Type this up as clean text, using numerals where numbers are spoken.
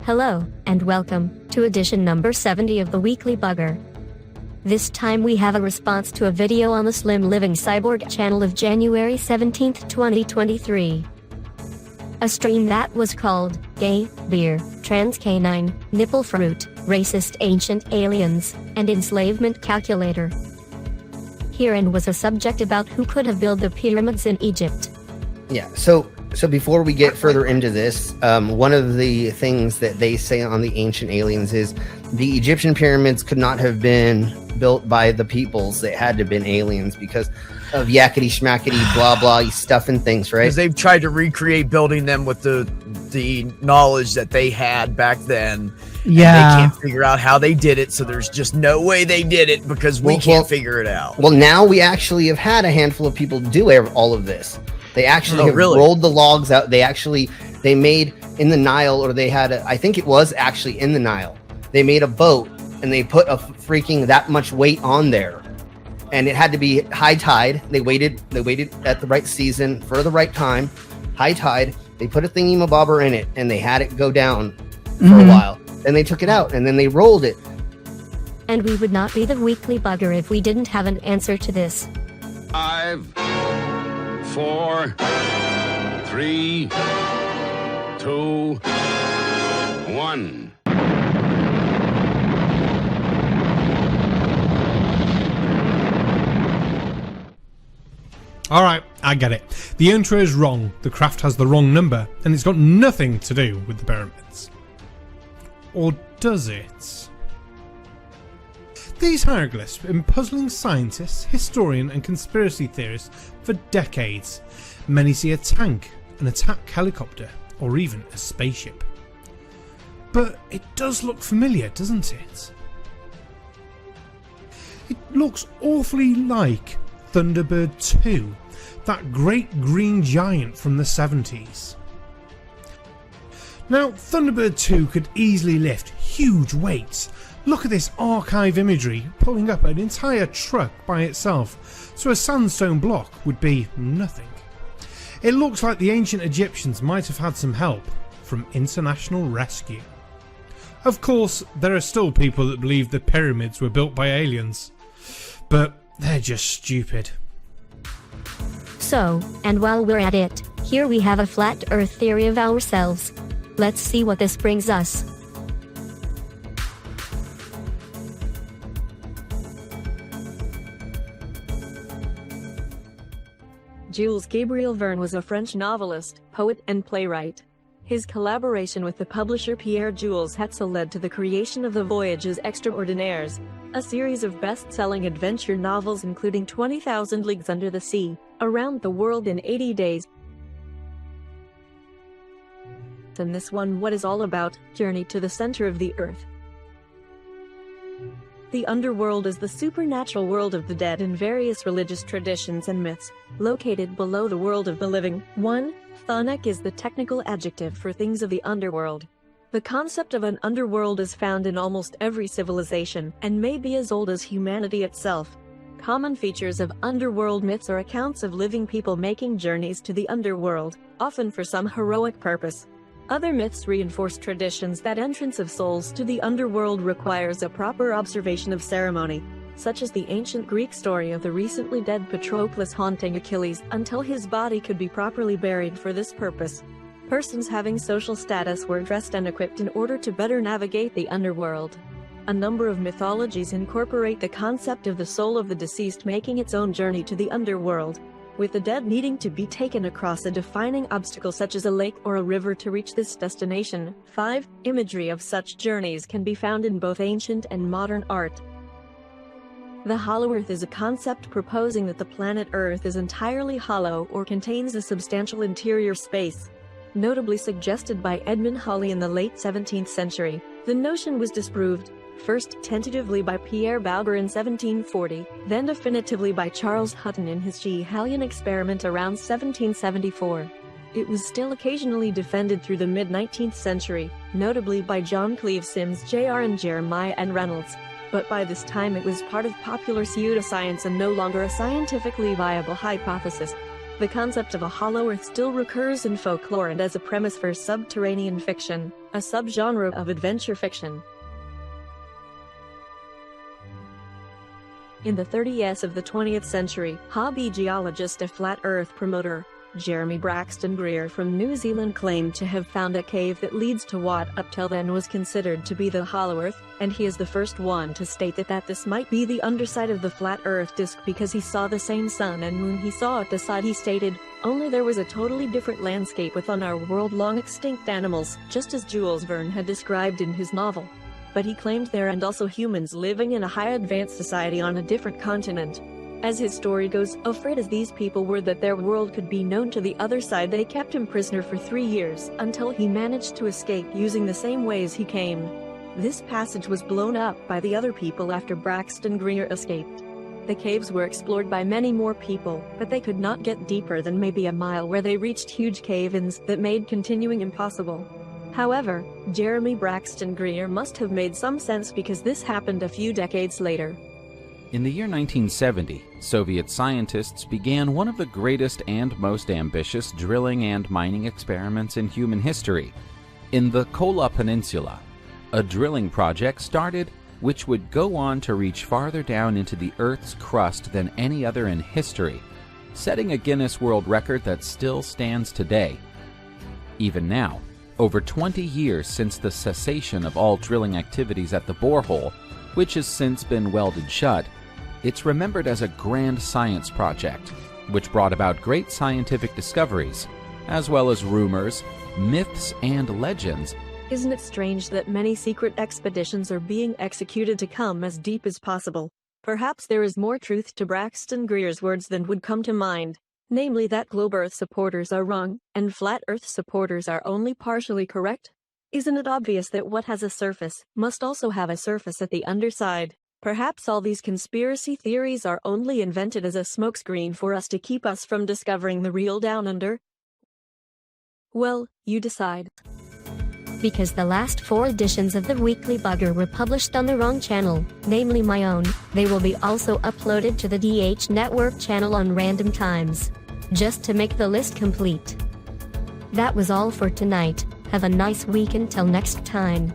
Hello, and welcome to edition number 70 of the Weekly Bugger. This time we have a response to a video on the Slim Living Cyborg channel of January 17th, 2023. A stream that was called Gay, Beer, Trans Canine, Nipple Fruit, Racist Ancient Aliens, and Enslavement Calculator. Herein was a subject about who could have built the pyramids in Egypt. Yeah, so before we get further into this, one of the things that they say on the ancient aliens is the Egyptian pyramids could not have been built by the peoples. They had to have been aliens because of yakety schmackety blah blah stuff and things, right? Because they've tried to recreate building them with the knowledge that they had back then. Yeah, they can't figure out how they did it, so there's just no way they did it because we can't figure it out. Well, now we actually have had a handful of people do all of this. They actually have rolled the logs out. They made in the Nile, or they had I think it was actually in the Nile. They made a boat and they put a freaking that much weight on there, and it had to be high tide. They waited at the right season for the right time, high tide. They put a thingy-mabobber in it and they had it go down for a while. Then they took it out and then they rolled it. And we would not be the Weekly Bugger if we didn't have an answer to this. 5, 4, 3, 2, 1. Alright, I get it. The intro is wrong, the craft has the wrong number, and it's got nothing to do with the pyramids. Or does it? These hieroglyphs have been puzzling scientists, historians and conspiracy theorists for decades. Many see a tank, an attack helicopter, or even a spaceship. But it does look familiar, doesn't it? It looks awfully like Thunderbird 2, that great green giant from the 70s. Now, Thunderbird 2 could easily lift huge weights. Look at this archive imagery pulling up an entire truck by itself, so a sandstone block would be nothing. It looks like the ancient Egyptians might have had some help from international rescue. Of course, there are still people that believe the pyramids were built by aliens, but they're just stupid. So, and while we're at it, here we have a flat earth theory of ourselves. Let's see what this brings us. Jules Gabriel Verne was a French novelist, poet, and playwright. His collaboration with the publisher Pierre Jules Hetzel led to the creation of the Voyages Extraordinaires, a series of best-selling adventure novels including 20,000 Leagues Under the Sea, Around the World in 80 Days. And this one, what is all about, Journey to the Center of the Earth. The underworld is the supernatural world of the dead in various religious traditions and myths, located below the world of the living. 1. Thunek is the technical adjective for things of the underworld. The concept of an underworld is found in almost every civilization, and may be as old as humanity itself. Common features of underworld myths are accounts of living people making journeys to the underworld, often for some heroic purpose. Other myths reinforce traditions that entrance of souls to the underworld requires a proper observation of ceremony, such as the ancient Greek story of the recently dead Patroclus haunting Achilles until his body could be properly buried. For this purpose, persons having social status were dressed and equipped in order to better navigate the underworld. A number of mythologies incorporate the concept of the soul of the deceased making its own journey to the underworld, with the dead needing to be taken across a defining obstacle such as a lake or a river to reach this destination. 5. Imagery of such journeys can be found in both ancient and modern art. The hollow earth is a concept proposing that the planet Earth is entirely hollow or contains a substantial interior space. Notably suggested by Edmund Halley in the late 17th century, the notion was disproved, first tentatively by Pierre Bauger in 1740, then definitively by Charles Hutton in his Schiehallion experiment around 1774. It was still occasionally defended through the mid-19th century, notably by John Cleve Sims Jr. and Jeremiah N. Reynolds, but by this time it was part of popular pseudoscience and no longer a scientifically viable hypothesis. The concept of a hollow Earth still recurs in folklore and as a premise for subterranean fiction, a subgenre of adventure fiction. In the 30s of the 20th century, hobby geologist and flat Earth promoter, Jeremy Braxton Greer from New Zealand claimed to have found a cave that leads to what up till then was considered to be the hollow Earth, and he is the first one to state that this might be the underside of the flat Earth disk because he saw the same sun and moon he saw at the side. He stated, "Only there was a totally different landscape within our world, long extinct animals, just as Jules Verne had described in his novel." But he claimed there and also humans living in a high advanced society on a different continent. As his story goes, afraid as these people were that their world could be known to the other side, they kept him prisoner for 3 years, until he managed to escape using the same ways he came. This passage was blown up by the other people after Braxton Greer escaped. The caves were explored by many more people, but they could not get deeper than maybe a mile, where they reached huge cave-ins that made continuing impossible. However, Jeremy Braxton Greer must have made some sense because this happened a few decades later. In the year 1970, Soviet scientists began one of the greatest and most ambitious drilling and mining experiments in human history. In the Kola Peninsula, a drilling project started which would go on to reach farther down into the Earth's crust than any other in history, setting a Guinness World Record that still stands today. Even now, over 20 years since the cessation of all drilling activities at the borehole, which has since been welded shut, it's remembered as a grand science project, which brought about great scientific discoveries, as well as rumors, myths, and legends. Isn't it strange that many secret expeditions are being executed to come as deep as possible? Perhaps there is more truth to Braxton Greer's words than would come to mind, namely that globe Earth supporters are wrong, and flat Earth supporters are only partially correct? Isn't it obvious that what has a surface must also have a surface at the underside? Perhaps all these conspiracy theories are only invented as a smokescreen for us to keep us from discovering the real down under? Well, you decide. Because the last 4 editions of the Weekly Bugger were published on the wrong channel, namely my own, they will be also uploaded to the DHNetwork channel on random times, just to make the list complete. That was all for tonight. Have a nice week until next time.